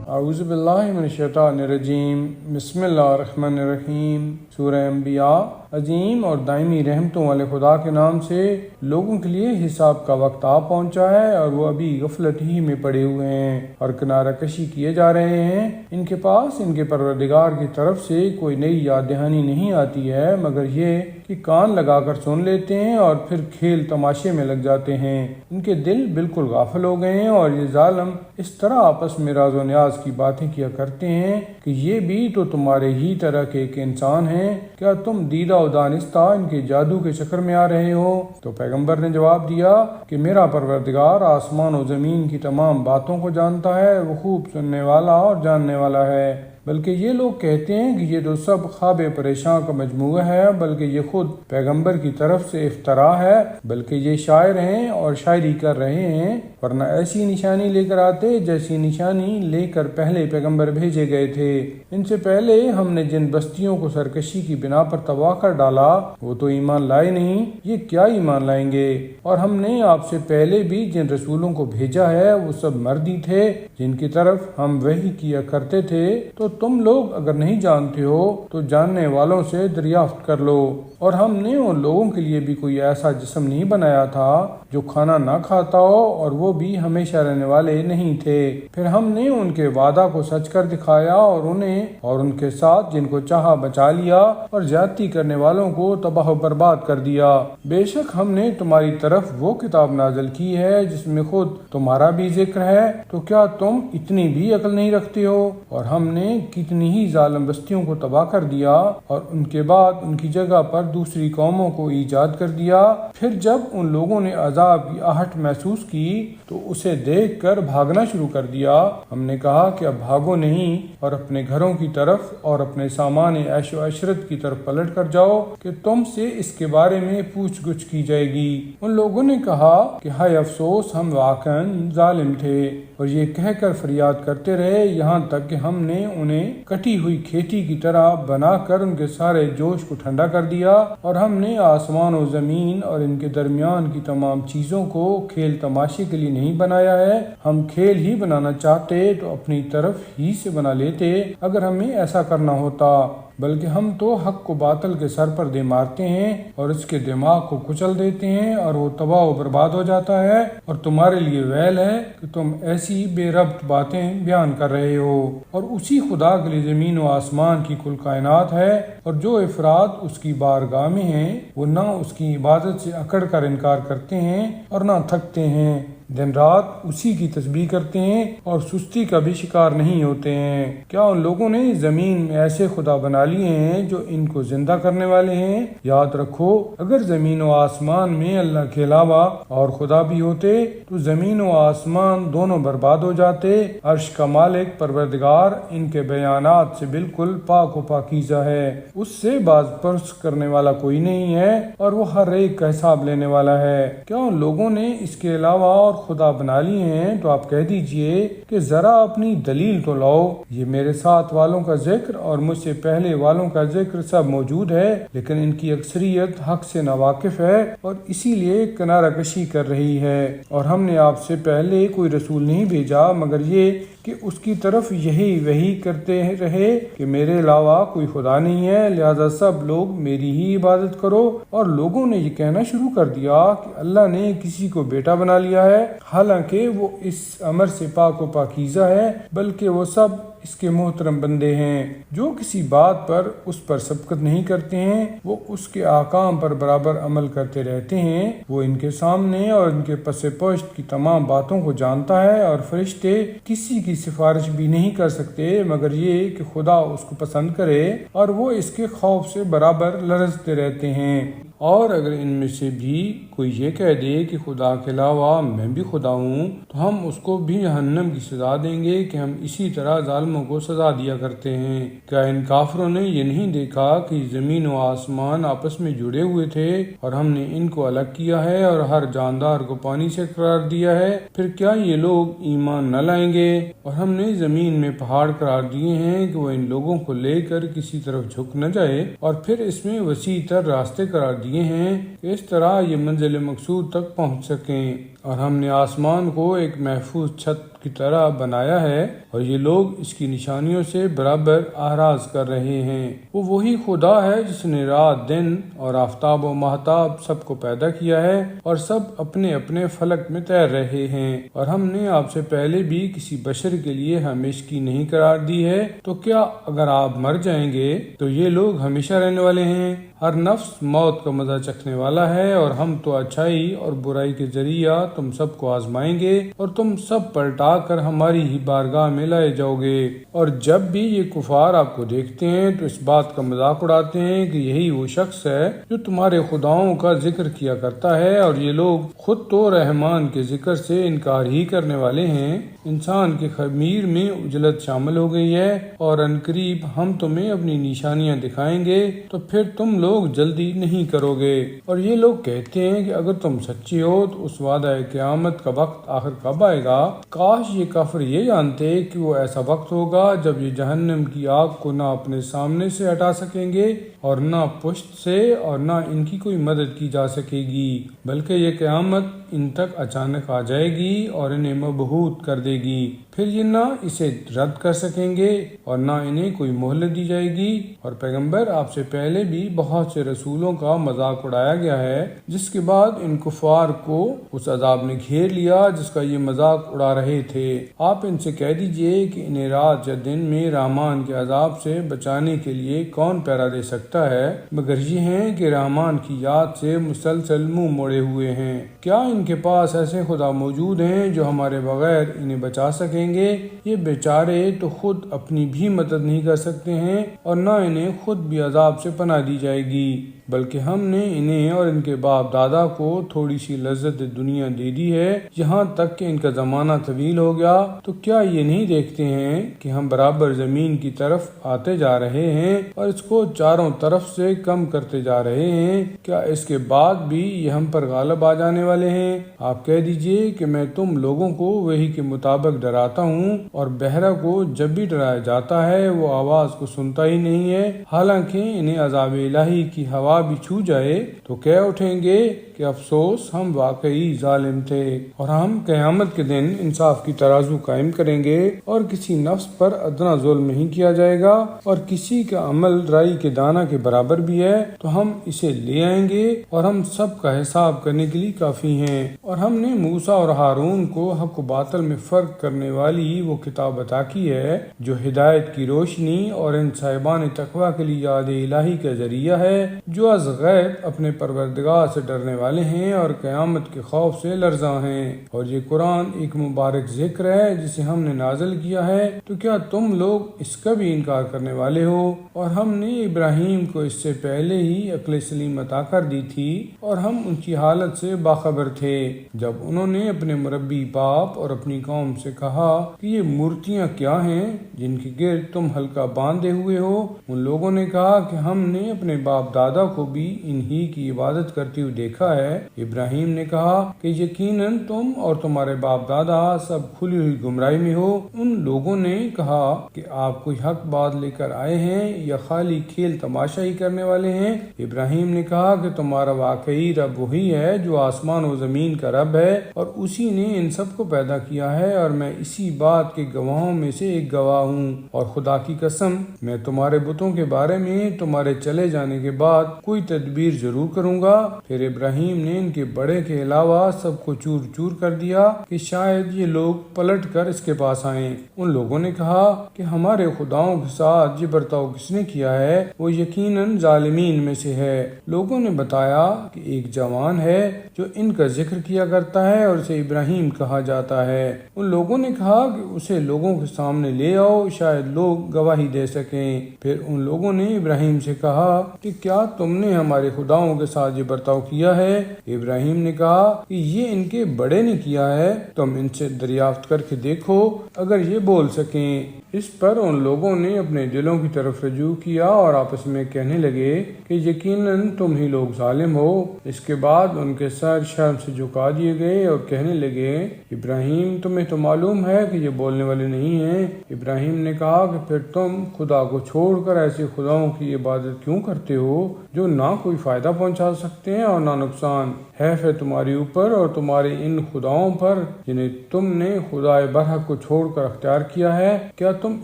اعوذ باللہ من الشیطان الرجیم، بسم اللہ الرحمن الرحیم۔ سورہ انبیاء۔ عظیم اور دائمی رحمتوں والے خدا کے نام سے۔ لوگوں کے لیے حساب کا وقت آ پہنچا ہے اور وہ ابھی غفلت ہی میں پڑے ہوئے ہیں اور کنارہ کشی کیے جا رہے ہیں۔ ان کے پاس ان کے پروردگار کی طرف سے کوئی نئی یاد دہانی نہیں آتی ہے مگر یہ کہ کان لگا کر سن لیتے ہیں اور پھر کھیل تماشے میں لگ جاتے ہیں۔ ان کے دل بالکل غافل ہو گئے ہیں اور یہ ظالم اس طرح آپس میں راز و نیاز کی باتیں کیا کرتے ہیں کہ یہ بھی تو تمہارے ہی طرح کے ایک انسان ہیں، کیا تم دیدہ و دانستہ ان کے جادو کے چکر میں آ رہے ہو؟ تو پیغمبر نے جواب دیا کہ میرا پروردگار آسمان و زمین کی تمام باتوں کو جانتا ہے، وہ خوب سننے والا اور جاننے والا ہے۔ بلکہ یہ لوگ کہتے ہیں کہ یہ تو سب خواب پریشاں کا مجموعہ ہے، بلکہ یہ خود پیغمبر کی طرف سے افتراء ہے، بلکہ یہ شاعر ہیں اور شاعری کر رہے ہیں، ورنہ ایسی نشانی لے کر آتے جیسی نشانی لے کر پہلے پیغمبر بھیجے گئے تھے۔ ان سے پہلے ہم نے جن بستیوں کو سرکشی کی بنا پر تباہ کر ڈالا وہ تو ایمان لائے نہیں، یہ کیا ایمان لائیں گے؟ اور ہم نے آپ سے پہلے بھی جن رسولوں کو بھیجا ہے وہ سب مردی تھے جن کی طرف ہم وحی کیا کرتے تھے، تو تم لوگ اگر نہیں جانتے ہو تو جاننے والوں سے دریافت کر لو۔ اور ہم نے ان لوگوں کے لیے بھی کوئی ایسا جسم نہیں بنایا تھا جو کھانا نہ کھاتا ہو اور وہ بھی ہمیشہ رہنے والے نہیں تھے۔ پھر ہم نے ان کے وعدہ کو سچ کر دکھایا اور انہیں اور ان کے ساتھ جن کو چاہا بچا لیا اور زیادتی کرنے والوں کو تباہ و برباد کر دیا۔ بے شک ہم نے تمہاری طرف وہ کتاب نازل کی ہے جس میں خود تمہارا بھی ذکر ہے، تو کیا تم اتنی بھی عقل نہیں رکھتے ہو؟ اور ہم نے کتنی ہی ظالم بستیوں کو تباہ کر دیا اور ان کے بعد ان کی جگہ پر دوسری قوموں کو ایجاد کر دیا۔ پھر جب ان لوگوں نے عذاب کی آہٹ محسوس کی تو اسے دیکھ کر بھاگنا شروع کر دیا۔ ہم نے کہا کہ اب بھاگو نہیں اور اپنے گھروں کی طرف اور اپنے سامان عیش و عشرت کی طرف پلٹ کر جاؤ کہ تم سے اس کے بارے میں پوچھ گچھ کی جائے گی۔ ان لوگوں نے کہا کہ ہائے افسوس، ہم واقعاً ظالم تھے، اور یہ کہہ کر فریاد کرتے رہے یہاں تک کہ ہم نے انہیں کٹی ہوئی کھیتی کی طرح بنا کر ان کے سارے جوش کو ٹھنڈا کر دیا، اور ہم نے آسمان و زمین اور ان کے درمیان کی تمام چیزوں کو کھیل تماشے کے لیے نہیں بنایا ہے۔ ہم کھیل ہی بنانا چاہتے تو اپنی طرف ہی سے بنا لیتے اگر ہمیں ایسا کرنا ہوتا، بلکہ ہم تو حق کو باطل کے سر پر دے مارتے ہیں اور اس کے دماغ کو کچل دیتے ہیں اور وہ تباہ و برباد ہو جاتا ہے، اور تمہارے لیے ویل ہے کہ تم ایسی بے ربط باتیں بیان کر رہے ہو۔ اور اسی خدا کے لیے زمین و آسمان کی کل کائنات ہے، اور جو افراد اس کی بارگاہ میں ہیں وہ نہ اس کی عبادت سے اکڑ کر انکار کرتے ہیں اور نہ تھکتے ہیں، دن رات اسی کی تسبیح کرتے ہیں اور سستی کا بھی شکار نہیں ہوتے ہیں۔ کیا ان لوگوں نے زمین میں ایسے خدا بنا لیے ہیں جو ان کو زندہ کرنے والے ہیں؟ یاد رکھو، اگر زمین و آسمان میں اللہ کے علاوہ اور خدا بھی ہوتے تو زمین و آسمان دونوں برباد ہو جاتے۔ عرش کا مالک پروردگار ان کے بیانات سے بالکل پاک و پاکیزہ ہے، اس سے باز پرس کرنے والا کوئی نہیں ہے اور وہ ہر ایک کا حساب لینے والا ہے۔ کیا ان لوگوں نے اس کے علاوہ اور خدا بنا لیے ہیں؟ تو آپ کہہ دیجئے کہ ذرا اپنی دلیل تو لاؤ۔ یہ میرے ساتھ والوں کا ذکر اور مجھ سے پہلے والوں کا ذکر سب موجود ہے، لیکن ان کی اکثریت حق سے ناواقف ہے اور اسی لیے کنارہ کشی کر رہی ہے۔ اور ہم نے آپ سے پہلے کوئی رسول نہیں بھیجا مگر یہ کہ اس کی طرف یہی وحی کرتے رہے کہ میرے علاوہ کوئی خدا نہیں ہے، لہذا سب لوگ میری ہی عبادت کرو۔ اور لوگوں نے یہ کہنا شروع کر دیا کہ اللہ نے کسی کو بیٹا بنا لیا ہے، حالانکہ وہ اس امر سے پاک و پاکیزہ ہے، بلکہ وہ سب اس کے محترم بندے ہیں۔ جو کسی بات پر اس پر سبقت نہیں کرتے ہیں وہ اس کے احکام پر برابر عمل کرتے رہتے ہیں۔ وہ ان کے سامنے اور ان کے پس پشت کی تمام باتوں کو جانتا ہے، اور فرشتے کسی کی سفارش بھی نہیں کر سکتے مگر یہ کہ خدا اس کو پسند کرے، اور وہ اس کے خوف سے برابر لرزتے رہتے ہیں۔ اور اگر ان میں سے بھی کوئی یہ کہہ دے کہ خدا کے علاوہ میں بھی خدا ہوں تو ہم اس کو بھی جہنم کی سزا دیں گے کہ ہم اسی طرح ظالموں کو سزا دیا کرتے ہیں۔ کیا ان کافروں نے یہ نہیں دیکھا کہ زمین و آسمان آپس میں جڑے ہوئے تھے اور ہم نے ان کو الگ کیا ہے اور ہر جاندار کو پانی سے قرار دیا ہے؟ پھر کیا یہ لوگ ایمان نہ لائیں گے؟ اور ہم نے زمین میں پہاڑ قرار دیے ہیں کہ وہ ان لوگوں کو لے کر کسی طرف جھک نہ جائے، اور پھر اس میں وسیع تر راستے قرار دیے ہیں کہ اس طرح یہ منزل مقصود تک پہنچ سکیں۔ اور ہم نے آسمان کو ایک محفوظ چھت کی طرح بنایا ہے اور یہ لوگ اس کی نشانیوں سے برابر اعراض کر رہے ہیں۔ وہ وہی خدا ہے جس نے رات دن اور آفتاب و ماہتاب سب کو پیدا کیا ہے اور سب اپنے اپنے فلک میں تیر رہے ہیں، اور ہم نے آپ سے پہلے بھی کسی بشر کے لیے ہمیشگی نہیں قرار دی ہے، تو کیا اگر آپ مر جائیں گے تو یہ لوگ ہمیشہ رہنے والے ہیں؟ ہر نفس موت کا مزہ چکھنے والا ہے، اور ہم تو اچھائی اور برائی کے ذریعہ تم سب کو آزمائیں گے اور تم سب پلٹا کر ہماری ہی بارگاہ میں لائے جاؤ گے۔ اور جب بھی یہ کفار آپ کو دیکھتے ہیں تو اس بات کا مذاق اڑاتے ہیں کہ یہی وہ شخص ہے جو تمہارے خداؤں کا ذکر کیا کرتا ہے، اور یہ لوگ خود تو رحمان کے ذکر سے انکار ہی کرنے والے ہیں۔ انسان کے خمیر میں اجلت شامل ہو گئی ہے، اور عنقریب ہم تمہیں اپنی نشانیاں دکھائیں گے تو پھر تم لوگ جلدی نہیں کرو گے۔ اور یہ لوگ کہتے ہیں کہ اگر تم سچے ہو تو اس وعدہ قیامت کا وقت آخر کب آئے گا؟ کاش یہ کافر یہ جانتے کہ وہ ایسا وقت ہوگا جب یہ جہنم کی آگ کو نہ اپنے سامنے سے ہٹا سکیں گے اور نہ پشت سے، اور نہ ان کی کوئی مدد کی جا سکے گی، بلکہ یہ قیامت ان تک اچانک آ جائے گی اور انہیں مبہوت کر دے گی۔ پھر یہ نہ اسے رد کر سکیں گے اور نہ انہیں کوئی مہلت دی جائے گی۔ اور پیغمبر آپ سے پہلے بھی بہت سے رسولوں کا مذاق اڑایا گیا ہے، جس کے بعد ان کفار کو اس عذاب نے گھیر لیا جس کا یہ مذاق اڑا رہے تھے۔ آپ ان سے کہہ دیجئے کہ انہیں رات یا دن میں رحمان کے عذاب سے بچانے کے لیے کون پہرا دے سکتا ہے، مگر یہ ہیں کہ رحمان کی یاد سے مسلسل منہ موڑے ہوئے ہیں۔ کیا ان کے پاس ایسے خدا موجود ہیں جو ہمارے بغیر انہیں بچا سکیں گے؟ یہ بیچارے تو خود اپنی بھی مدد نہیں کر سکتے ہیں، اور نہ انہیں خود بھی عذاب سے پناہ دی جائے گی، بلکہ ہم نے انہیں اور ان کے باپ دادا کو تھوڑی سی لذت دنیا دے دی ہے، یہاں تک کہ ان کا زمانہ طویل ہو گیا۔ تو کیا یہ نہیں دیکھتے ہیں کہ ہم برابر زمین کی طرف آتے جا رہے ہیں اور اس کو چاروں طرف سے کم کرتے جا رہے ہیں؟ کیا اس کے بعد بھی یہ ہم پر غالب آ جانے والے ہیں؟ آپ کہہ دیجئے کہ میں تم لوگوں کو وحی کے مطابق ڈراتا ہوں، اور بہرہ کو جب بھی ڈرایا جاتا ہے وہ آواز کو سنتا ہی نہیں ہے، حالانکہ انہیں عذاب الہی کی ہوا بھی چھو جائے تو کہہ اٹھیں گے کہ افسوس ہم واقعی ظالم تھے۔ اور ہم قیامت کے دن انصاف کی ترازو قائم کریں گے، اور کسی نفس پر ادنا ظلم نہیں کیا جائے گا، اور کسی کا عمل رائی کے دانہ کے برابر بھی ہے تو ہم اسے لے آئیں گے، اور ہم سب کا حساب کرنے کے لیے کافی ہیں۔ اور ہم نے موسیٰ اور ہارون کو حق و باطل میں فرق کرنے والی وہ کتاب عطا کی ہے جو ہدایت کی روشنی اور ان صاحبان تقویٰ کے لیے یاد الہی کا ذریعہ ہے جو از غیب اپنے پروردگار سے ڈرنے والے ہیں اور قیامت کے خوف سے لرزاں ہیں۔ اور یہ قرآن ایک مبارک ذکر ہے جسے ہم نے نازل کیا ہے، تو کیا تم لوگ اس کا بھی انکار کرنے والے ہو؟ اور ہم نے ابراہیم کو اس سے پہلے ہی عقل سلیم عطا کر دی تھی، اور ہم ان کی حالت سے باخبر تھے جب انہوں نے اپنے مربی باپ اور اپنی قوم سے کہا کہ یہ مورتیاں کیا ہیں جن کے گرد تم حلقہ باندھے ہوئے ہو۔ ان لوگوں نے کہا کہ ہم نے اپنے باپ دادا کو بھی انہی کی عبادت کرتے ہوئے دیکھا ہے۔ ابراہیم نے کہا کہ یقیناً تم اور تمہارے باپ دادا سب کھلی ہوئی گمراہی میں ہو۔ ان لوگوں نے کہا کہ آپ کوئی حق بات لے کر آئے ہیں یا خالی کھیل تماشا ہی کرنے والے ہیں؟ ابراہیم نے کہا کہ تمہارا واقعی رب وہی ہے جو آسمان و زمین کا رب ہے، اور اسی نے ان سب کو پیدا کیا ہے، اور میں اسی بات کے گواہوں میں سے ایک گواہ ہوں۔ اور خدا کی قسم میں تمہارے بتوں کے بارے میں تمہارے چلے جانے کے بعد کوئی تدبیر ضرور کروں گا۔ پھر ابراہیم نے ان کے بڑے کے علاوہ سب کو چور چور کر دیا کہ شاید یہ لوگ پلٹ کر اس کے پاس آئیں۔ ان لوگوں نے کہا کہ ہمارے خداؤں کے ساتھ یہ برتاؤ کس نے کیا ہے؟ وہ یقیناً ظالمین میں سے ہے۔ لوگوں نے بتایا کہ ایک جوان ہے جو ان کا ذکر کیا کرتا ہے اور اسے ابراہیم کہا جاتا ہے۔ ان لوگوں نے کہا کہ اسے لوگوں کے سامنے لے آؤ، شاید لوگ گواہی دے سکیں۔ پھر ان لوگوں نے ابراہیم سے کہا کہ کیا تم نے ہمارے خداؤں کے ساتھ یہ برتاؤ کیا ہے؟ ابراہیم نے کہا کہ یہ ان کے بڑے نے کیا ہے، تم ان سے دریافت کر کے دیکھو اگر یہ بول سکیں۔ اس پر ان لوگوں نے اپنے دلوں کی طرف رجوع کیا اور آپس میں کہنے لگے کہ یقیناً تم ہی لوگ ظالم ہو۔ اس کے بعد ان کے سر شرم سے جھکا دیے گئے اور کہنے لگے ابراہیم تمہیں تو معلوم ہے کہ یہ بولنے والے نہیں ہیں۔ ابراہیم نے کہا کہ پھر تم خدا کو چھوڑ کر ایسے خداؤں کی عبادت کیوں کرتے ہو جو نہ کوئی فائدہ پہنچا سکتے ہیں اور نہ نقصان؟ حیف ہے تمہاری اوپر اور تمہارے ان خداؤں پر جنہیں تم نے خدا برحق کو چھوڑ کر اختیار کیا ہے۔ کیا تم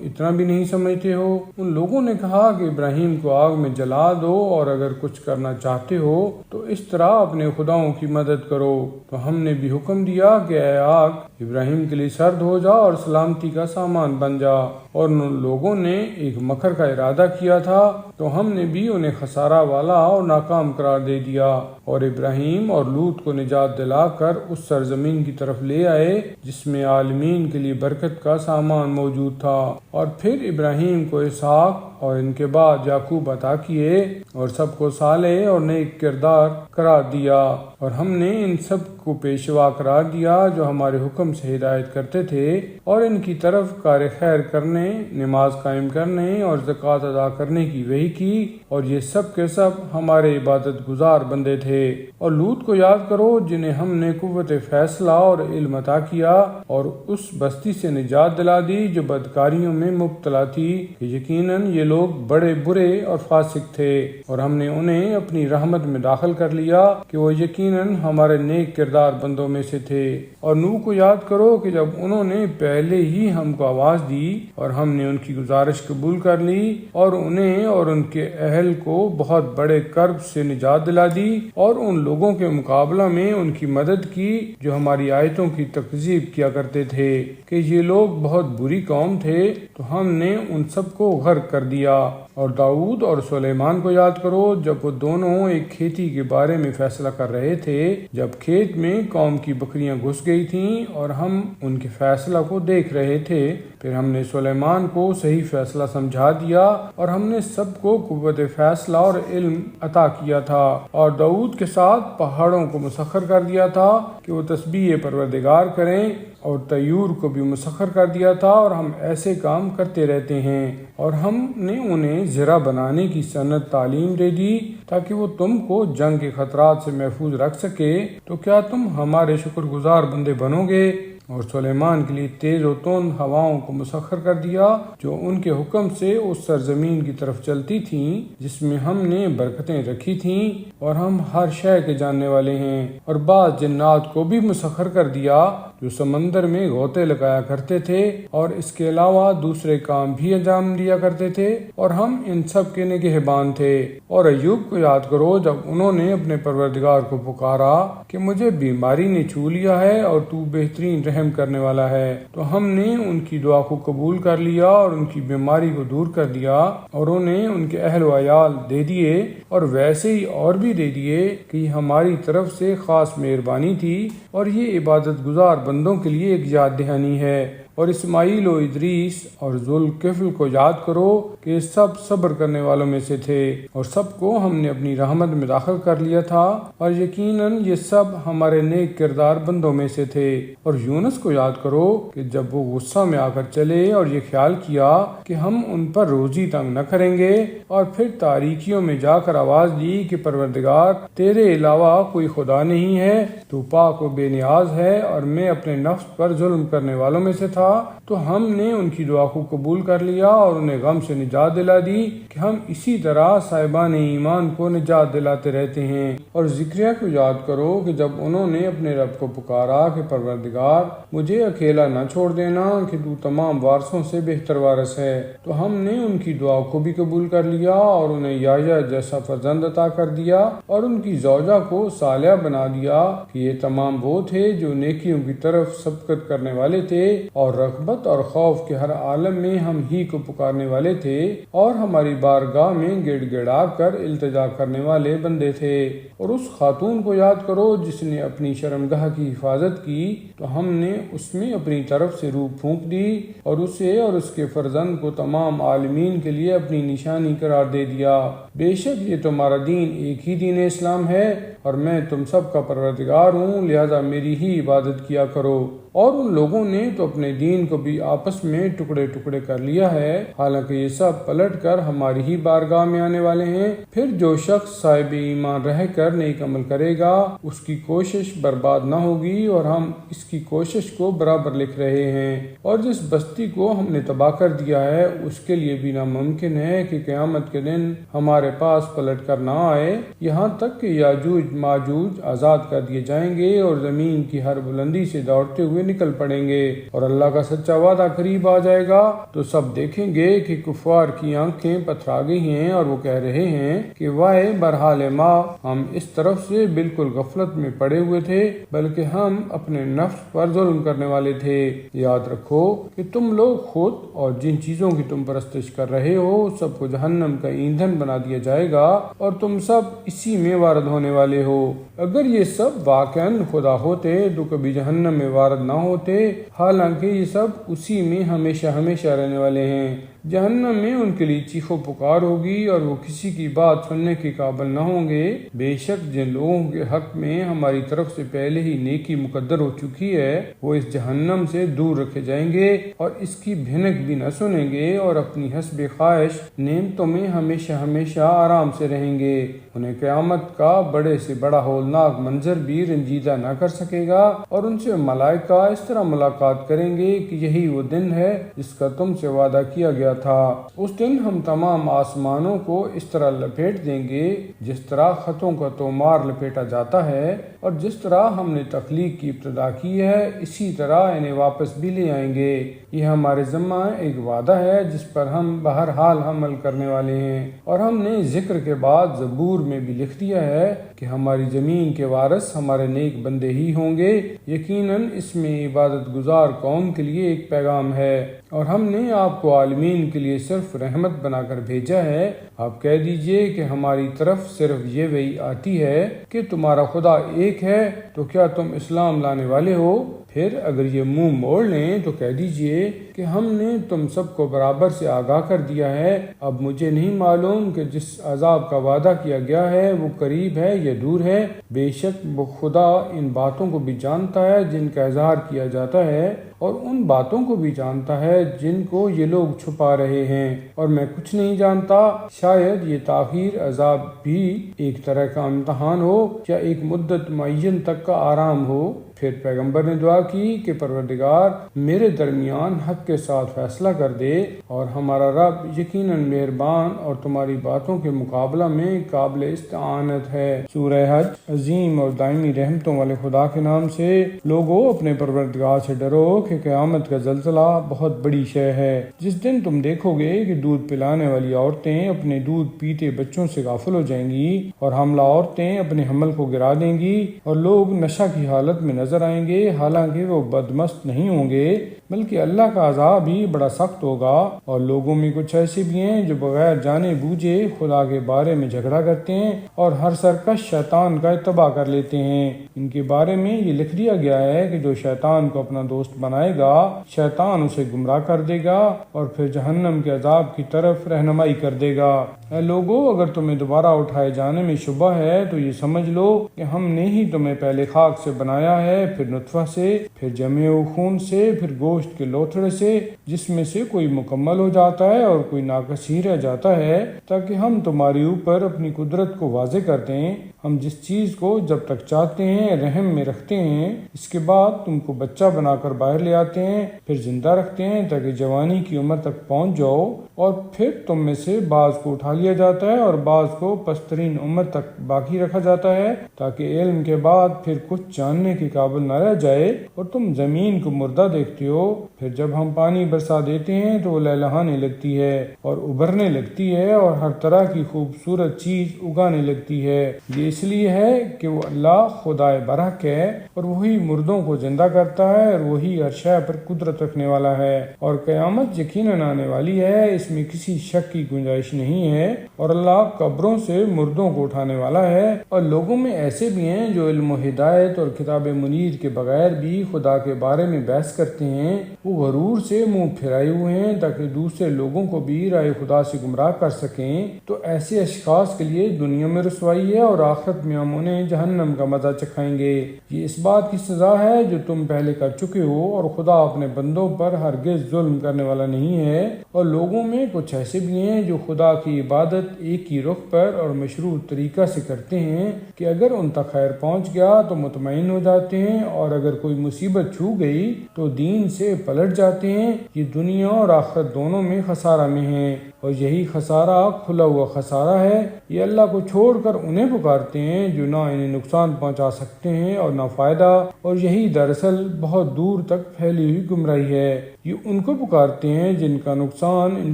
اتنا بھی نہیں سمجھتے ہو؟ ان لوگوں نے کہا کہ ابراہیم کو آگ میں جلا دو اور اگر کچھ کرنا چاہتے ہو تو اس طرح اپنے خداؤں کی مدد کرو۔ تو ہم نے بھی حکم دیا کہ اے آگ ابراہیم کے لیے سرد ہو جا اور سلامتی کا سامان بن جا۔ اور ان لوگوں نے ایک مکر کا ارادہ کیا تھا تو ہم نے بھی انہیں خسارہ والا اور ناکام قرار دے دیا، اور ابراہیم اور لوط کو نجات دلا کر اس سرزمین کی طرف لے آئے جس میں عالمین کے لیے برکت کا سامان موجود تھا۔ اور پھر ابراہیم کو اسحاق اور ان کے بعد یعقوب عطا کیے اور سب کو صالح اور نیک کردار قرار دیا، اور ہم نے ان سب کو پیشوا قرار دیا جو ہمارے حکم سے ہدایت کرتے تھے اور ان کی طرف کار خیر کرنے، نماز قائم کرنے اور زکوٰۃ ادا کرنے کی وحی کی، اور یہ سب کے سب ہمارے عبادت گزار بندے تھے۔ اور لوط کو یاد کرو جنہیں ہم نے قوت فیصلہ اور علم عطا کیا اور اس بستی سے نجات دلا دی جو بدکاریوں میں مبتلا تھی کہ یقیناً یہ لوگ بڑے برے اور فاسق تھے، اور ہم نے انہیں اپنی رحمت میں داخل کر لیا کہ وہ یقیناً ہمارے نیک کردار بندوں میں سے تھے۔ اور نوح کو یاد کرو کہ جب انہوں نے پہلے ہی ہم کو آواز دی اور ہم نے ان کی گزارش قبول کر لی اور انہیں اور ان کے اہل کو بہت بڑے کرب سے نجات دلا دی، اور ان لوگوں کے مقابلہ میں ان کی مدد کی جو ہماری آیتوں کی تکذیب کیا کرتے تھے کہ یہ لوگ بہت بری قوم تھے، تو ہم نے ان سب کو غرق کر دیا۔ اور داؤد اور سلیمان کو یاد کرو جب وہ دونوں ایک کھیتی کے بارے میں فیصلہ کر رہے تھے، جب کھیت میں قوم کی بکریاں گھس گئی تھیں اور ہم ان کے فیصلہ کو دیکھ رہے تھے، پھر ہم نے سلیمان کو صحیح فیصلہ سمجھا دیا اور ہم نے سب کو قوت فیصلہ اور علم عطا کیا تھا، اور داؤد کے ساتھ پہاڑوں کو مسخر کر دیا تھا کہ وہ تسبیح پروردگار کریں، اور طیور کو بھی مسخر کر دیا تھا، اور ہم ایسے کام کرتے رہتے ہیں۔ اور ہم نے انہیں زرہ بنانے کی صنعت تعلیم دے دی تاکہ وہ تم کو جنگ کے خطرات سے محفوظ رکھ سکے، تو کیا تم ہمارے شکر گزار بندے بنو گے؟ اور سلیمان کے لیے تیز و تند ہواؤں کو مسخر کر دیا جو ان کے حکم سے اس سرزمین کی طرف چلتی تھیں جس میں ہم نے برکتیں رکھی تھیں، اور ہم ہر شے کے جاننے والے ہیں۔ اور بعض جنات کو بھی مسخر کر دیا جو سمندر میں غوطے لگایا کرتے تھے اور اس کے علاوہ دوسرے کام بھی انجام دیا کرتے تھے، اور ہم ان سب کے نگہبان تھے۔ اور ایوب کو یاد کرو جب انہوں نے اپنے پروردگار کو پکارا کہ مجھے بیماری نے چھو لیا ہے اور تو بہترین رحم کرنے والا ہے، تو ہم نے ان کی دعا کو قبول کر لیا اور ان کی بیماری کو دور کر دیا، اور انہیں ان کے اہل و عیال دے دیے، اور ویسے ہی اور بھی دے دیے کہ یہ ہماری طرف سے خاص مہربانی تھی، اور یہ عبادت گزار بندوں کے لیے ایک یاد دہانی ہے۔ اور اسماعیل و ادریس اور ذوالکفل کو یاد کرو کہ یہ سب صبر کرنے والوں میں سے تھے، اور سب کو ہم نے اپنی رحمت میں داخل کر لیا تھا، اور یقیناً یہ سب ہمارے نیک کردار بندوں میں سے تھے۔ اور یونس کو یاد کرو کہ جب وہ غصہ میں آ کر چلے اور یہ خیال کیا کہ ہم ان پر روزی تنگ نہ کریں گے، اور پھر تاریکیوں میں جا کر آواز دی کہ پروردگار تیرے علاوہ کوئی خدا نہیں ہے، تو پاک و بے نیاز ہے اور میں اپنے نفس پر ظلم کرنے والوں میں سے تھا، تو ہم نے ان کی دعا کو قبول کر لیا اور انہیں غم سے نجات دلا دی کہ ہم اسی طرح صاحبان ایمان کو نجات دلاتے رہتے ہیں۔ اور زکریا کو یاد کرو کہ جب انہوں نے اپنے رب کو پکارا کہ پروردگار مجھے اکیلا نہ چھوڑ دینا کہ تو تمام وارثوں سے بہتر وارث ہے، تو ہم نے ان کی دعا کو بھی قبول کر لیا اور انہیں یحییٰ جیسا فرزند عطا کر دیا، اور ان کی زوجہ کو صالحہ بنا دیا کہ یہ تمام وہ تھے جو نیکیوں کی طرف سبقت کرنے والے تھے، اور رغبت اور خوف کے ہر عالم میں ہم ہی کو پکارنے والے تھے، اور ہماری بارگاہ میں گڑ گڑا کر التجا کرنے والے بندے تھے۔ اور اس خاتون کو یاد کرو جس نے اپنی شرمگاہ کی حفاظت کی، تو ہم نے اس میں اپنی طرف سے روح پھونک دی اور اسے اور اس کے فرزند کو تمام عالمین کے لیے اپنی نشانی قرار دے دیا۔ بے شک یہ تمہارا دین ایک ہی دین اسلام ہے اور میں تم سب کا پروردگار ہوں، لہذا میری ہی عبادت کیا کرو۔ اور ان لوگوں نے تو اپنے دین کو بھی آپس میں ٹکڑے ٹکڑے کر لیا ہے، حالانکہ یہ سب پلٹ کر ہماری ہی بارگاہ میں آنے والے ہیں۔ پھر جو شخص صاحب ایمان رہ کر نیک عمل کرے گا اس کی کوشش برباد نہ ہوگی، اور ہم اس کی کوشش کو برابر لکھ رہے ہیں۔ اور جس بستی کو ہم نے تباہ کر دیا ہے اس کے لیے بھی ناممکن ہے کہ قیامت کے دن ہمارے پاس پلٹ کر نہ آئے، یہاں تک کہ یاجوج ماجوج آزاد کر دیے جائیں گے اور زمین کی ہر بلندی سے دوڑتے ہوئے نکل پڑیں گے، اور اللہ کا سچا وعدہ قریب آ جائے گا تو سب دیکھیں گے کہ کفار کی آنکھیں پتھرا گئی ہیں اور وہ کہہ رہے ہیں کہ وائے برحال ما، ہم اس طرف سے بالکل غفلت میں پڑے ہوئے تھے، بلکہ ہم اپنے نفس پر ظلم کرنے والے تھے۔ یاد رکھو کہ تم لوگ خود اور جن چیزوں کی تم پرستش کر رہے ہو سب کو جہنم کا ایندھن بنا دیا جائے گا اور تم سب اسی میں وارد ہونے والے ہو۔ اگر یہ سب واقعاً خدا ہوتے تو کبھی جہنم میں وارد نہ ہوتے، حالانکہ یہ سب اسی میں ہمیشہ ہمیشہ رہنے والے ہیں۔ جہنم میں ان کے لیے چیخ و پکار ہوگی اور وہ کسی کی بات سننے کے قابل نہ ہوں گے۔ بے شک جن لوگوں کے حق میں ہماری طرف سے پہلے ہی نیکی مقدر ہو چکی ہے وہ اس جہنم سے دور رکھے جائیں گے اور اس کی بھنک بھی نہ سنیں گے، اور اپنی حسب خواہش نعمتوں میں ہمیشہ ہمیشہ آرام سے رہیں گے۔ انہیں قیامت کا بڑے سے بڑا ہولناک منظر بھی رنجیدہ نہ کر سکے گا، اور ان سے ملائکہ اس طرح ملاقات کریں گے کہ یہی وہ دن ہے جس کا تم سے وعدہ کیا گیا تھا۔ اس دن ہم تمام آسمانوں کو اس طرح لپیٹ دیں گے جس طرح خطوں کا تومار لپیٹا جاتا ہے، اور جس طرح ہم نے تخلیق کی ابتدا کی ہے اسی طرح انہیں واپس بھی لے آئیں گے۔ یہ ہمارے ذمہ ایک وعدہ ہے جس پر ہم بہرحال عمل کرنے والے ہیں، اور ہم نے ذکر کے بعد زبور میں بھی لکھ دیا ہے کہ ہماری زمین کے وارث ہمارے نیک بندے ہی ہوں گے۔ یقیناً اس میں عبادت گزار قوم کے لیے ایک پیغام ہے، اور ہم نے آپ کو عالمین کے لیے صرف رحمت بنا کر بھیجا ہے۔ آپ کہہ دیجئے کہ ہماری طرف صرف یہ وحی آتی ہے کہ تمہارا خدا ایک ہے، تو کیا تم اسلام لانے والے ہو؟ پھر اگر یہ منہ موڑ لیں تو کہہ دیجئے کہ ہم نے تم سب کو برابر سے آگاہ کر دیا ہے۔ اب مجھے نہیں معلوم کہ جس عذاب کا وعدہ کیا گیا ہے وہ قریب ہے یا دور ہے، بے شک وہ خدا ان باتوں کو بھی جانتا ہے جن کا اظہار کیا جاتا ہے، اور ان باتوں کو بھی جانتا ہے جن کو یہ لوگ چھپا رہے ہیں، اور میں کچھ نہیں جانتا۔ شاید یہ تاخیر عذاب بھی ایک طرح کا امتحان ہو یا ایک مدت معین تک کا آرام ہو۔ پھر پیغمبر نے دعا کی کہ پروردگار میرے درمیان حق کے ساتھ فیصلہ کر دے، اور ہمارا رب یقیناً مہربان اور تمہاری باتوں کے مقابلہ میں قابل استعانت ہے۔ سورہ حج۔ عظیم اور دائمی رحمتوں والے خدا کے نام سے لوگو اپنے پروردگار سے ڈرو کہ قیامت کا زلزلہ بہت بڑی شے ہے۔ جس دن تم دیکھو گے کہ دودھ پلانے والی عورتیں اپنے دودھ پیتے بچوں سے غافل ہو جائیں گی، اور حاملہ عورتیں اپنے حمل کو گرا دیں گی، اور لوگ نشہ کی حالت میں نظر آئیں گے حالانکہ وہ بدمست نہیں ہوں گے، بلکہ اللہ کا عذاب ہی بڑا سخت ہوگا۔ اور لوگوں میں کچھ ایسے بھی ہیں جو بغیر جانے بوجھے خدا کے بارے میں جھگڑا کرتے ہیں اور ہر سرکش شیطان کا اتباع کر لیتے ہیں۔ ان کے بارے میں یہ لکھ دیا گیا ہے کہ جو شیطان کو اپنا دوست بنائے گا شیطان اسے گمراہ کر دے گا اور پھر جہنم کے عذاب کی طرف رہنمائی کر دے گا۔ اے لوگو، اگر تمہیں دوبارہ اٹھائے جانے میں شبہ ہے تو یہ سمجھ لو کہ ہم نے ہی تمہیں پہلے خاک سے بنایا ہے، پھر نطفہ سے، پھر جمے ہوئے خون سے، پھر گوشت کے لوتھڑے سے، جس میں سے کوئی مکمل ہو جاتا ہے اور کوئی ناقص ہی رہ جاتا ہے، تاکہ ہم تمہارے اوپر اپنی قدرت کو واضح کر دیں۔ ہم جس چیز کو جب تک چاہتے ہیں رحم میں رکھتے ہیں، اس کے بعد تم کو بچہ بنا کر باہر لے آتے ہیں، پھر زندہ رکھتے ہیں تاکہ جوانی کی عمر تک پہنچ جاؤ، اور پھر تم میں سے بعض کو اٹھا لیا جاتا ہے اور بعض کو پسترین عمر تک باقی رکھا جاتا ہے، تاکہ علم کے بعد پھر کچھ جاننے کے قابل نہ رہ جائے، اور تم زمین کو مردہ دیکھتے ہو، پھر جب ہم پانی برسا دیتے ہیں تو وہ لہلہانے لگتی ہے اور ابھرنے لگتی ہے اور ہر طرح کی خوبصورت چیز اگانے لگتی ہے۔ یہ اس لیے ہے کہ وہ اللہ خدائے برحق ہے اور وہی مردوں کو زندہ کرتا ہے اور وہی ہر شے پر قدرت رکھنے والا ہے، اور قیامت یقیناً آنے والی ہے، اس میں کسی شک کی گنجائش نہیں ہے، اور اللہ قبروں سے مردوں کو اٹھانے والا ہے۔ اور لوگوں میں ایسے بھی ہیں جو علم و ہدایت اور کتاب منیر کے بغیر بھی خدا کے بارے میں بحث کرتے ہیں، وہ غرور سے منہ پھرائے ہوئے ہیں تاکہ دوسرے لوگوں کو بھی راہ خدا سے گمراہ کر سکیں۔ تو ایسے اشخاص کے لیے دنیا میں رسوائی ہے اور آخرت میں ہم انہیں جہنم کا مزہ چکھائیں گے۔ یہ اس بات کی سزا ہے جو تم پہلے کر چکے ہو، اور خدا اپنے بندوں پر ہرگز ظلم کرنے والا نہیں ہے۔ اور لوگوں میں کچھ ایسے بھی ہیں جو خدا کی عبادت ایک ہی رخ پر اور مشروع طریقہ سے کرتے ہیں کہ اگر ان تک خیر پہنچ گیا تو مطمئن ہو جاتے ہیں، اور اگر کوئی مصیبت چھو گئی تو دین سے پلٹ جاتے ہیں۔ یہ دنیا اور آخرت دونوں میں خسارہ میں ہیں، اور یہی خسارہ کھلا ہوا خسارہ ہے۔ یہ اللہ کو چھوڑ کر انہیں پکارتے ہیں جو نہ انہیں نقصان پہنچا سکتے ہیں اور نہ فائدہ، اور یہی دراصل بہت دور تک پھیلی ہوئی گمراہی ہے۔ یہ ان کو پکارتے ہیں جن کا نقصان ان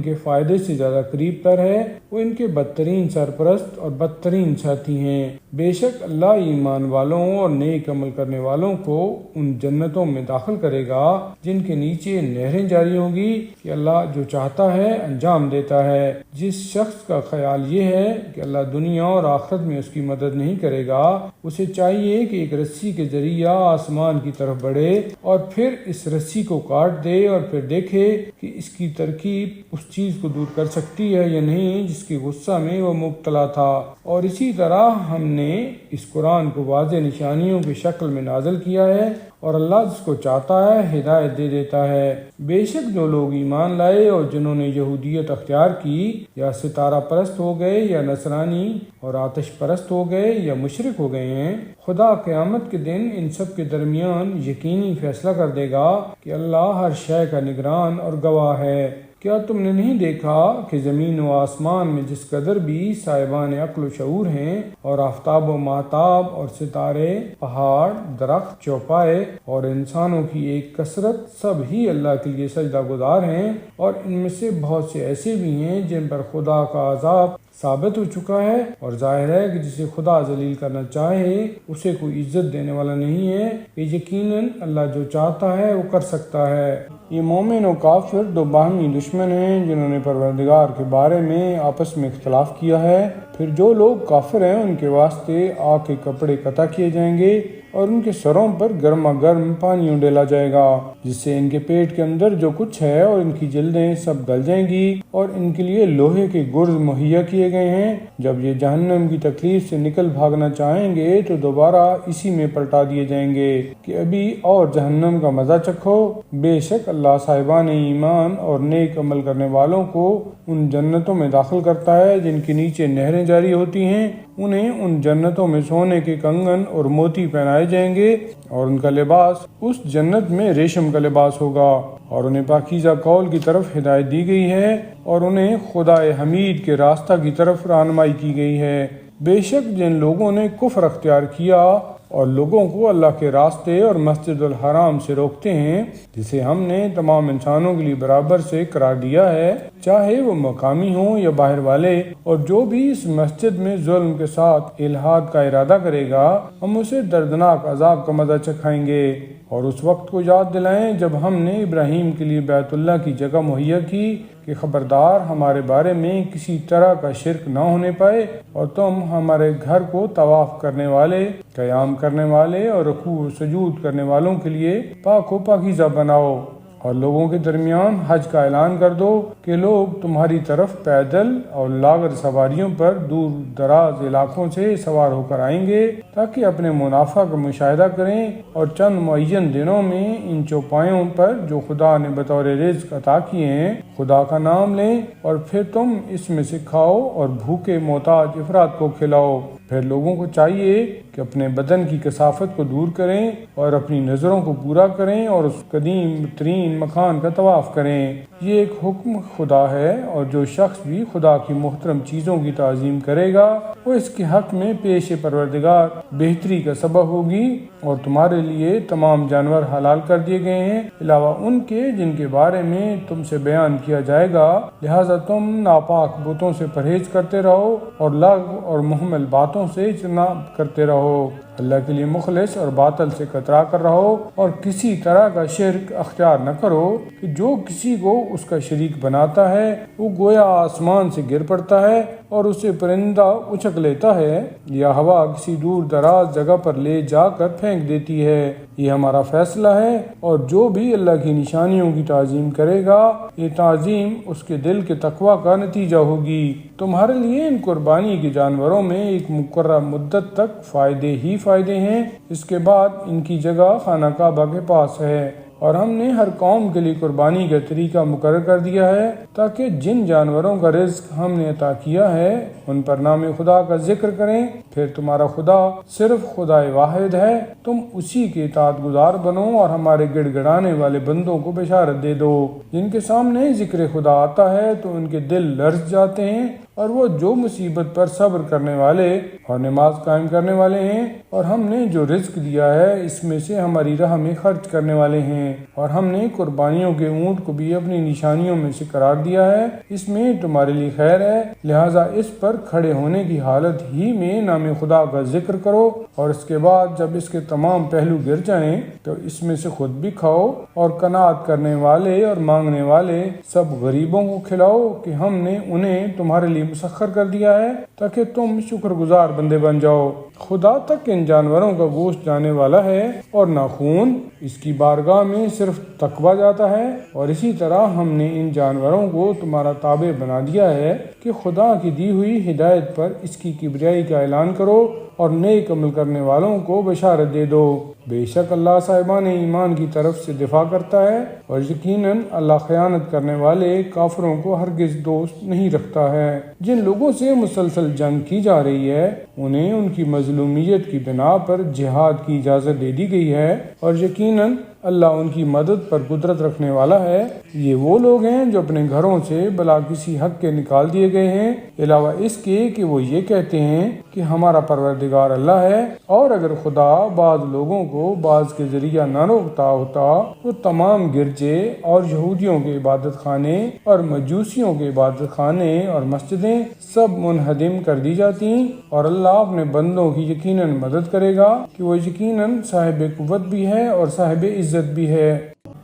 کے فائدے سے زیادہ قریب تر ہے، وہ ان کے بدترین سرپرست اور بدترین ساتھی ہیں۔ بے شک اللہ ایمان والوں اور نیک عمل کرنے والوں کو ان جنتوں میں داخل کرے گا جن کے نیچے نہریں جاری ہوں گی، کہ اللہ جو چاہتا ہے انجام دیتا ہے۔ جس شخص کا خیال یہ ہے کہ اللہ دنیا اور آخرت میں اس کی مدد نہیں کرے گا، اسے چاہیے کہ ایک رسی کے ذریعہ آسمان کی طرف بڑھے اور پھر اس رسی کو کاٹ دے، اور پھر دیکھے کہ اس کی ترکیب اس چیز کو دور کر سکتی ہے یا نہیں جس کے غصہ میں وہ مبتلا تھا۔ اور اسی طرح ہم نے اس قرآن کو واضح نشانیوں کی شکل میں نازل کیا ہے، اور اللہ جس کو چاہتا ہے ہدایت دے دیتا ہے۔ بے شک جو لوگ ایمان لائے اور جنہوں نے یہودیت اختیار کی، یا ستارہ پرست ہو گئے یا نصرانی اور آتش پرست ہو گئے یا مشرک ہو گئے ہیں، خدا قیامت کے دن ان سب کے درمیان یقینی فیصلہ کر دے گا کہ اللہ ہر شے کا نگران اور گواہ ہے۔ کیا تم نے نہیں دیکھا کہ زمین و آسمان میں جس قدر بھی صاحبان عقل و شعور ہیں، اور آفتاب و ماہتاب اور ستارے، پہاڑ، درخت، چوپائے اور انسانوں کی ایک کثرت، سب ہی اللہ کے لیے سجدہ گزار ہیں، اور ان میں سے بہت سے ایسے بھی ہیں جن پر خدا کا عذاب ثابت ہو چکا ہے، اور ظاہر ہے کہ جسے خدا ذلیل کرنا چاہے اسے کوئی عزت دینے والا نہیں ہے، کہ یقیناً اللہ جو چاہتا ہے وہ کر سکتا ہے۔ یہ مومن و کافر دو باہمی دشمن ہیں جنہوں نے پروردگار کے بارے میں آپس میں اختلاف کیا ہے۔ پھر جو لوگ کافر ہیں ان کے واسطے آگ کے کپڑے قطع کیے جائیں گے، اور ان کے سروں پر گرما گرم پانی ڈالا جائے گا، جس سے ان کے پیٹ کے اندر جو کچھ ہے اور ان کی جلدیں سب گل جائیں گی، اور ان کے لیے لوہے کے گرز مہیا کیے گئے ہیں۔ جب یہ جہنم کی تکلیف سے نکل بھاگنا چاہیں گے تو دوبارہ اسی میں پلٹا دیے جائیں گے کہ ابھی اور جہنم کا مزہ چکھو۔ بے شک اللہ صاحبان ایمان اور نیک عمل کرنے والوں کو ان جنتوں میں داخل کرتا ہے جن کے نیچے نہریں جاری ہوتی ہیں۔ انہیں ان جنتوں میں سونے کے کنگن اور موتی پہنائے جائیں گے، اور ان کا لباس اس جنت میں ریشم کا لباس ہوگا، اور انہیں پاکیزہ قول کی طرف ہدایت دی گئی ہے، اور انہیں خدائے حمید کے راستہ کی طرف رہنمائی کی گئی ہے۔ بے شک جن لوگوں نے کفر اختیار کیا اور لوگوں کو اللہ کے راستے اور مسجد الحرام سے روکتے ہیں، جسے ہم نے تمام انسانوں کے لیے برابر سے قرار دیا ہے، چاہے وہ مقامی ہوں یا باہر والے، اور جو بھی اس مسجد میں ظلم کے ساتھ الحاد کا ارادہ کرے گا ہم اسے دردناک عذاب کا مزہ چکھائیں گے۔ اور اس وقت کو یاد دلائیں جب ہم نے ابراہیم کے لیے بیت اللہ کی جگہ مہیا کی کہ خبردار ہمارے بارے میں کسی طرح کا شرک نہ ہونے پائے، اور تم ہمارے گھر کو طواف کرنے والے، قیام کرنے والے اور رکوع و سجود کرنے والوں کے لیے پاک و پاکیزہ بناؤ۔ اور لوگوں کے درمیان حج کا اعلان کر دو کہ لوگ تمہاری طرف پیدل اور لاغر سواریوں پر دور دراز علاقوں سے سوار ہو کر آئیں گے تاکہ اپنے منافع کا مشاہدہ کریں، اور چند معین دنوں میں ان چوپایوں پر جو خدا نے بطور رزق عطا کیے ہیں خدا کا نام لیں، اور پھر تم اس میں سے کھاؤ اور بھوکے محتاج افراد کو کھلاؤ۔ پھر لوگوں کو چاہیے کہ اپنے بدن کی کثافت کو دور کریں اور اپنی نظروں کو پورا کریں اور اس قدیم ترین مکان کا طواف کریں۔ یہ ایک حکم خدا ہے، اور جو شخص بھی خدا کی محترم چیزوں کی تعظیم کرے گا وہ اس کے حق میں پیش پروردگار بہتری کا سبب ہوگی۔ اور تمہارے لیے تمام جانور حلال کر دیے گئے ہیں علاوہ ان کے جن کے بارے میں تم سے بیان کیا جائے گا، لہذا تم ناپاک بتوں سے پرہیز کرتے رہو اور لغو اور محمل باتوں سے اجتناب کرتے رہو۔ اللہ کے لیے مخلص اور باطل سے کترا کر رہو، اور کسی طرح کا شرک اختیار نہ کرو کہ جو کسی کو اس کا شریک بناتا ہے وہ گویا آسمان سے گر پڑتا ہے اور اسے پرندہ اچک لیتا ہے یا ہوا کسی دور دراز جگہ پر لے جا کر پھینک دیتی ہے۔ یہ ہمارا فیصلہ ہے، اور جو بھی اللہ کی نشانیوں کی تعظیم کرے گا یہ تعظیم اس کے دل کے تقوی کا نتیجہ ہوگی۔ تمہارے لیے ان قربانی کے جانوروں میں ایک مقررہ مدت تک فائدے ہی فائدے ہیں، اس کے بعد ان کی جگہ خانہ کعبہ کے پاس ہے۔ اور ہم نے ہر قوم کے لیے قربانی کا طریقہ مقرر کر دیا ہے تاکہ جن جانوروں کا رزق ہم نے عطا کیا ہے ان پر نام خدا کا ذکر کریں۔ پھر تمہارا خدا صرف خدا واحد ہے، تم اسی کے اطاعت گزار بنو اور ہمارے گڑ گڑانے والے بندوں کو بشارت دے دو جن کے سامنے ذکر خدا آتا ہے تو ان کے دل لرز جاتے ہیں، اور وہ جو مصیبت پر صبر کرنے والے اور نماز قائم کرنے والے ہیں، اور ہم نے جو رزق دیا ہے اس میں سے ہماری راہ میں خرچ کرنے والے ہیں، اور ہم نے قربانیوں کے اونٹ کو بھی اپنی نشانیوں میں سے قرار دیا ہے، اس میں تمہارے لیے خیر ہے، لہٰذا اس پر کھڑے ہونے کی حالت ہی میں نام خدا کا ذکر کرو، اور اس کے بعد جب اس کے تمام پہلو گر جائیں تو اس میں سے خود بھی کھاؤ، اور قناعت کرنے والے اور مانگنے والے سب غریبوں کو کھلاؤ کہ ہم نے انہیں تمہارے لیے مسخر کر دیا ہے تاکہ تم شکر گزار بندے بن جاؤ۔ خدا تک ان جانوروں کا گوشت جانے والا ہے اور نہ خون، اس کی بارگاہ میں صرف تقوی جاتا ہے، اور اسی طرح ہم نے ان جانوروں کو تمہارا تابع بنا دیا ہے کہ خدا کی دی ہوئی ہدایت پر اس کی کبریائی کا اعلان کرو اور نیک عمل کرنے والوں کو بشارت دے دو۔ بے شک اللہ صاحبان ایمان کی طرف سے دفاع کرتا ہے، اور یقیناً اللہ خیانت کرنے والے کافروں کو ہرگز دوست نہیں رکھتا ہے۔ جن لوگوں سے مسلسل جنگ کی جا رہی ہے انہیں ان کی مظلومیت کی بنا پر جہاد کی اجازت دے دی گئی ہے، اور یقیناً اللہ ان کی مدد پر قدرت رکھنے والا ہے۔ یہ وہ لوگ ہیں جو اپنے گھروں سے بلا کسی حق کے نکال دیے گئے ہیں، علاوہ اس کے کہ وہ یہ کہتے ہیں کہ ہمارا پروردگار اللہ ہے، اور اگر خدا بعض لوگوں کو بعض کے ذریعہ نہ روکتا ہوتا تو تمام گرجے اور یہودیوں کے عبادت خانے اور مجوسیوں کے عبادت خانے اور مسجدیں سب منہدم کر دی جاتی، اور اللہ اپنے بندوں کی یقیناً مدد کرے گا کہ وہ یقیناً صاحب قوت بھی ہے اور صاحب عزت بھی ہے۔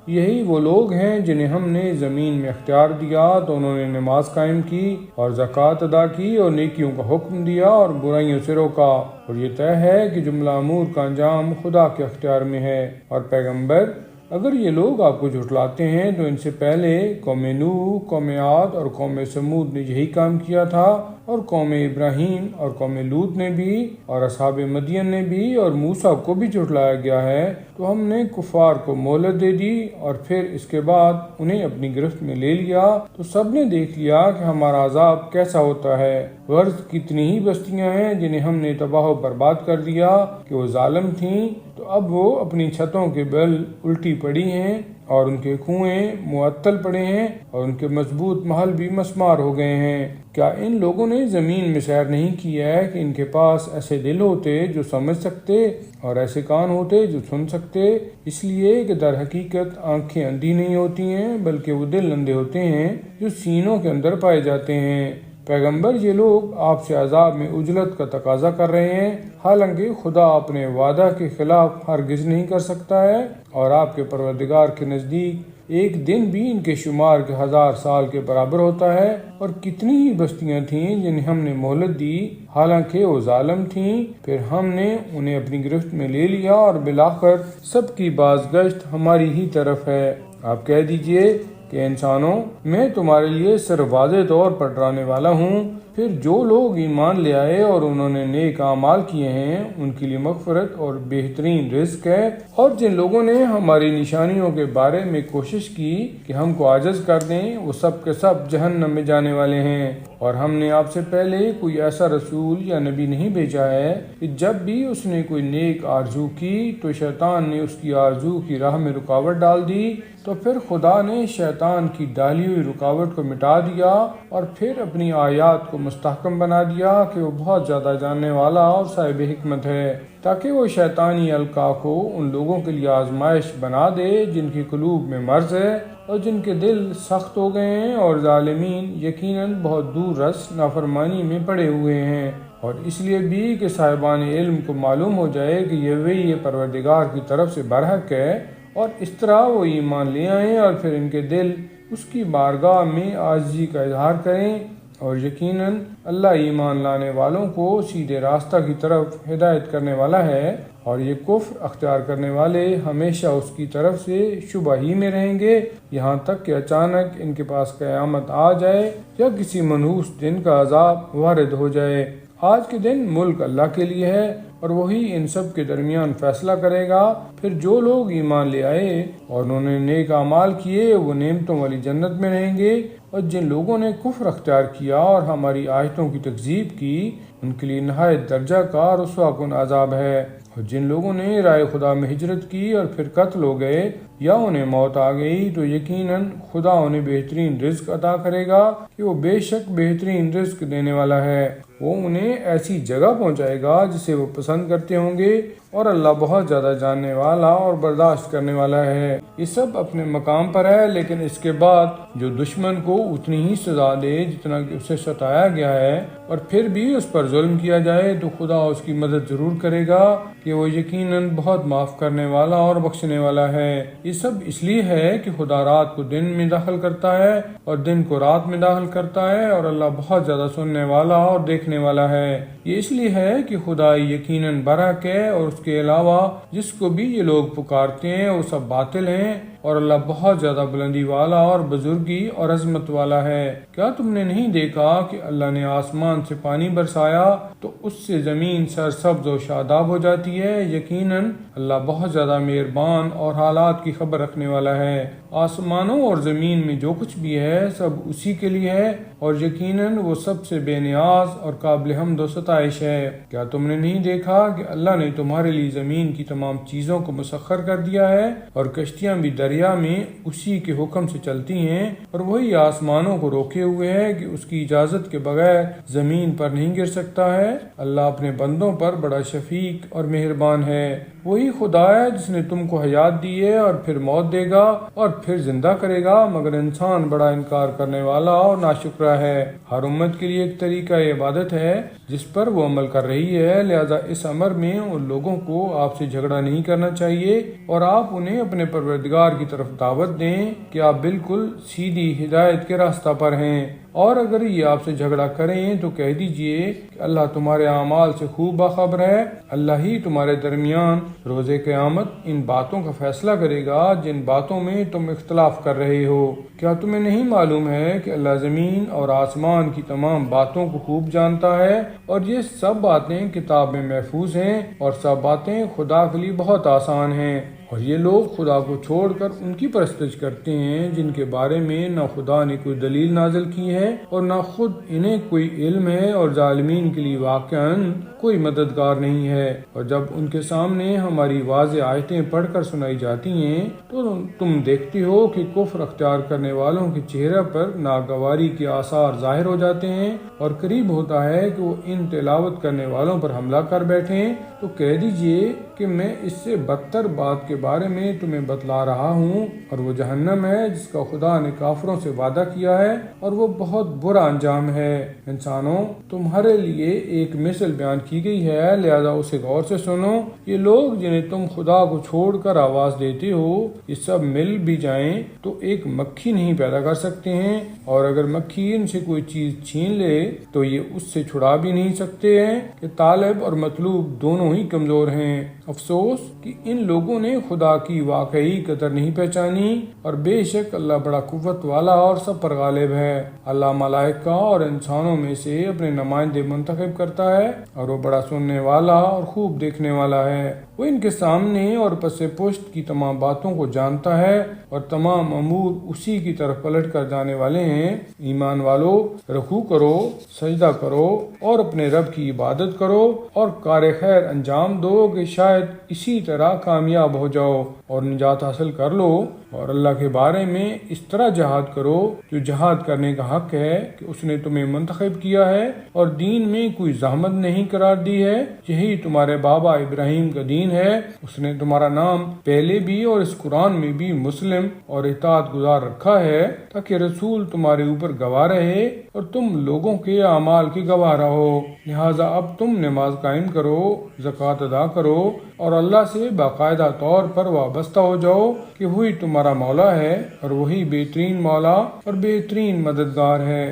یہی وہ لوگ ہیں جنہیں ہم نے زمین میں اختیار دیا تو انہوں نے نماز قائم کی اور زکوٰۃ ادا کی اور نیکیوں کا حکم دیا اور برائیوں سے روکا، اور یہ طے ہے کہ جملہ امور کا انجام خدا کے اختیار میں ہے۔ اور پیغمبر، اگر یہ لوگ آپ کو جھٹلاتے ہیں تو ان سے پہلے قوم نوح، قوم عاد اور قوم سمود نے یہی کام کیا تھا، اور قوم ابراہیم اور قوم لوط نے بھی اور اصحاب مدین نے بھی اور موسیٰ کو بھی جھٹلایا گیا ہے، تو ہم نے کفار کو مہلت دے دی اور پھر اس کے بعد انہیں اپنی گرفت میں لے لیا، تو سب نے دیکھ لیا کہ ہمارا عذاب کیسا ہوتا ہے۔ غرض کتنی ہی بستیاں ہیں جنہیں ہم نے تباہ و برباد کر دیا کہ وہ ظالم تھیں، تو اب وہ اپنی چھتوں کے بل الٹی پڑی ہیں اور ان کے کنویں معطل پڑے ہیں اور ان کے مضبوط محل بھی مسمار ہو گئے ہیں۔ کیا ان لوگوں نے زمین میں سیر نہیں کیا ہے کہ ان کے پاس ایسے دل ہوتے جو سمجھ سکتے اور ایسے کان ہوتے جو سن سکتے؟ اس لیے کہ در حقیقت آنکھیں اندھی نہیں ہوتی ہیں بلکہ وہ دل اندھے ہوتے ہیں جو سینوں کے اندر پائے جاتے ہیں۔ پیغمبر، یہ لوگ آپ سے عذاب میں اجلت کا تقاضا کر رہے ہیں، حالانکہ خدا اپنے وعدہ کے خلاف ہرگز نہیں کر سکتا ہے، اور آپ کے پروردگار کے نزدیک ایک دن بھی ان کے شمار کے 1000 سال کے برابر ہوتا ہے۔ اور کتنی ہی بستیاں تھیں جنہیں ہم نے مہلت دی حالانکہ وہ ظالم تھیں، پھر ہم نے انہیں اپنی گرفت میں لے لیا، اور بالآخر سب کی بازگشت ہماری ہی طرف ہے۔ آپ کہہ دیجئے کہ انسانوں، میں تمہارے لیے صرف واضح طور پر ڈرانے والا ہوں، پھر جو لوگ ایمان لے آئے اور انہوں نے نیک اعمال کیے ہیں ان کے لیے مغفرت اور بہترین رزق ہے، اور جن لوگوں نے ہماری نشانیوں کے بارے میں کوشش کی کہ ہم کو عاجز کر دیں وہ سب کے سب جہنم میں جانے والے ہیں۔ اور ہم نے آپ سے پہلے کوئی ایسا رسول یا نبی نہیں بھیجا ہے کہ جب بھی اس نے کوئی نیک آرزو کی تو شیطان نے اس کی آرزو کی راہ میں رکاوٹ ڈال دی، تو پھر خدا نے شیطان کی ڈالی ہوئی رکاوٹ کو مٹا دیا اور پھر اپنی آیات کو مستحکم بنا دیا کہ وہ بہت زیادہ جاننے والا اور صاحب حکمت ہے، تاکہ وہ شیطانی القاء کو ان لوگوں کے لیے آزمائش بنا دے جن کی قلوب میں مرض ہے اور جن کے دل سخت ہو گئے ہیں، اور ظالمین یقیناً بہت دور رس نافرمانی میں پڑے ہوئے ہیں۔ اور اس لیے بھی کہ صاحبان علم کو معلوم ہو جائے کہ یہ وہی پروردگار کی طرف سے برحق ہے، اور اس طرح وہ ایمان لے آئیں اور پھر ان کے دل اس کی بارگاہ میں عاجزی کا اظہار کریں، اور یقیناً اللہ ایمان لانے والوں کو سیدھے راستہ کی طرف ہدایت کرنے والا ہے، اور یہ کفر اختیار کرنے والے ہمیشہ اس کی طرف سے شبہ ہی میں رہیں گے یہاں تک کہ اچانک ان کے پاس قیامت آ جائے یا کسی منحوس دن کا عذاب وارد ہو جائے۔ آج کے دن ملک اللہ کے لیے ہے اور وہی ان سب کے درمیان فیصلہ کرے گا۔ پھر جو لوگ ایمان لے آئے اور انہوں نے نیک اعمال کیے وہ نعمتوں والی جنت میں رہیں گے، اور جن لوگوں نے کفر اختیار کیا اور ہماری آیتوں کی تکذیب کی ان کے لیے نہایت درجہ کا رسوا کن عذاب ہے۔ اور جن لوگوں نے رائے خدا میں ہجرت کی اور پھر قتل ہو گئے یا انہیں موت آ گئی تو یقیناً خدا انہیں بہترین رزق عطا کرے گا کہ وہ بے شک بہترین رزق دینے والا ہے۔ وہ انہیں ایسی جگہ پہنچائے گا جسے وہ پسند کرتے ہوں گے، اور اللہ بہت زیادہ جاننے والا اور برداشت کرنے والا ہے۔ یہ سب اپنے مقام پر ہے، لیکن اس کے بعد جو دشمن کو اتنی ہی سزا دے جتنا کہ اسے ستایا گیا ہے اور پھر بھی اس پر ظلم کیا جائے تو خدا اس کی مدد ضرور کرے گا کہ وہ یقیناً بہت معاف کرنے والا اور بخشنے والا ہے۔ یہ سب اس لیے ہے کہ خدا رات کو دن میں داخل کرتا ہے اور دن کو رات میں داخل کرتا ہے، اور اللہ بہت زیادہ سننے والا اور دیکھنے والا ہے۔ یہ اس لیے ہے کہ خدا یقیناً برحق ہے، اور اس کے علاوہ جس کو بھی یہ لوگ پکارتے ہیں وہ سب باطل ہیں، اور اللہ بہت زیادہ بلندی والا اور بزرگی اور عظمت والا ہے۔ کیا تم نے نہیں دیکھا کہ اللہ نے آسمان سے پانی برسایا تو اس سے زمین سرسبز و شاداب ہو جاتی ہے؟ یقیناً اللہ بہت زیادہ مہربان اور حالات کی خبر رکھنے والا ہے۔ آسمانوں اور زمین میں جو کچھ بھی ہے سب اسی کے لیے ہے، اور یقیناً وہ سب سے بے نیاز اور قابل حمد و ستائش ہے۔ کیا تم نے نہیں دیکھا کہ اللہ نے تمہارے لیے زمین کی تمام چیزوں کو مسخر کر دیا ہے، اور کشتیاں بھی دریا میں اسی کے حکم سے چلتی ہیں، اور وہی آسمانوں کو روکے ہوئے ہے کہ اس کی اجازت کے بغیر زمین پر نہیں گر سکتا ہے۔ اللہ اپنے بندوں پر بڑا شفیق اور مہربان ہے۔ وہی خدا ہے جس نے تم کو حیات دی ہے اور پھر موت دے گا اور پھر زندہ کرے گا، مگر انسان بڑا انکار کرنے والا اور ناشکرا ہے۔ ہر امت کے لیے ایک طریقہ عبادت ہے جس پر وہ عمل کر رہی ہے، لہذا اس امر میں ان لوگوں کو آپ سے جھگڑا نہیں کرنا چاہیے، اور آپ انہیں اپنے پروردگار کی طرف دعوت دیں کہ آپ بالکل سیدھی ہدایت کے راستہ پر ہیں۔ اور اگر یہ آپ سے جھگڑا کریں تو کہہ دیجئے کہ اللہ تمہارے اعمال سے خوب باخبر ہے، اللہ ہی تمہارے درمیان روز قیامت ان باتوں کا فیصلہ کرے گا جن باتوں میں تم اختلاف کر رہے ہو۔ کیا تمہیں نہیں معلوم ہے کہ اللہ زمین اور آسمان کی تمام باتوں کو خوب جانتا ہے، اور یہ سب باتیں کتاب میں محفوظ ہیں، اور سب باتیں خدا کے لیے بہت آسان ہیں۔ اور یہ لوگ خدا کو چھوڑ کر ان کی پرستش کرتے ہیں جن کے بارے میں نہ خدا نے کوئی دلیل نازل کی ہے اور نہ خود انہیں کوئی علم ہے، اور ظالمین کے لیے واقعاً کوئی مددگار نہیں ہے۔ اور جب ان کے سامنے ہماری واضح آیتیں پڑھ کر سنائی جاتی ہیں تو تم دیکھتے ہو کہ کفر اختیار کرنے والوں کے چہرے پر ناگواری کے آثار ظاہر ہو جاتے ہیں، اور قریب ہوتا ہے کہ وہ ان تلاوت کرنے والوں پر حملہ کر بیٹھیں۔ تو کہہ دیجئے کہ میں اس سے بدتر بات کے بارے میں تمہیں بتلا رہا ہوں، اور وہ جہنم ہے جس کا خدا نے کافروں سے وعدہ کیا ہے، اور وہ بہت برا انجام ہے۔ انسانوں، تمہارے لیے ایک مثل بیان کی گئی ہے، لہذا اسے غور سے سنو۔ یہ لوگ جنہیں تم خدا کو چھوڑ کر آواز دیتے ہو یہ سب مل بھی جائیں تو ایک مکھی نہیں پیدا کر سکتے ہیں، اور اگر مکھی ان سے کوئی چیز چھین لے تو یہ اس سے چھڑا بھی نہیں سکتے ہیں کہ طالب اور مطلوب دونوں ہی کمزور ہیں۔ افسوس کہ ان لوگوں نے خدا کی واقعی قدر نہیں پہچانی، اور بے شک اللہ بڑا قوت والا اور سب پر غالب ہے۔ اللہ ملائکہ اور انسانوں میں سے اپنے نمائندے منتخب کرتا ہے، اور وہ بڑا سننے والا اور خوب دیکھنے والا ہے۔ وہ ان کے سامنے اور پس پشت کی تمام باتوں کو جانتا ہے، اور تمام امور اسی کی طرف پلٹ کر جانے والے ہیں۔ ایمان والو، رکوع کرو، سجدہ کرو اور اپنے رب کی عبادت کرو، اور کار خیر انجام دو کہ شاید اسی طرح کامیاب ہو جاؤ اور نجات حاصل کر لو۔ اور اللہ کے بارے میں اس طرح جہاد کرو جو جہاد کرنے کا حق ہے کہ اس نے تمہیں منتخب کیا ہے اور دین میں کوئی زحمت نہیں قرار دی ہے۔ یہی تمہارے بابا ابراہیم کا دین ہے۔ اس نے تمہارا نام پہلے بھی اور اس قرآن میں بھی مسلم اور اطاعت گزار رکھا ہے، تاکہ رسول تمہارے اوپر گواہ رہے اور تم لوگوں کے اعمال کے گواہ رہو۔ لہٰذا اب تم نماز قائم کرو، زکوٰۃ ادا کرو اور اللہ سے باقاعدہ طور پر وابستہ ہو جاؤ کہ وہی تمہارا مولا ہے، اور وہی بہترین مولا اور بہترین مددگار ہے۔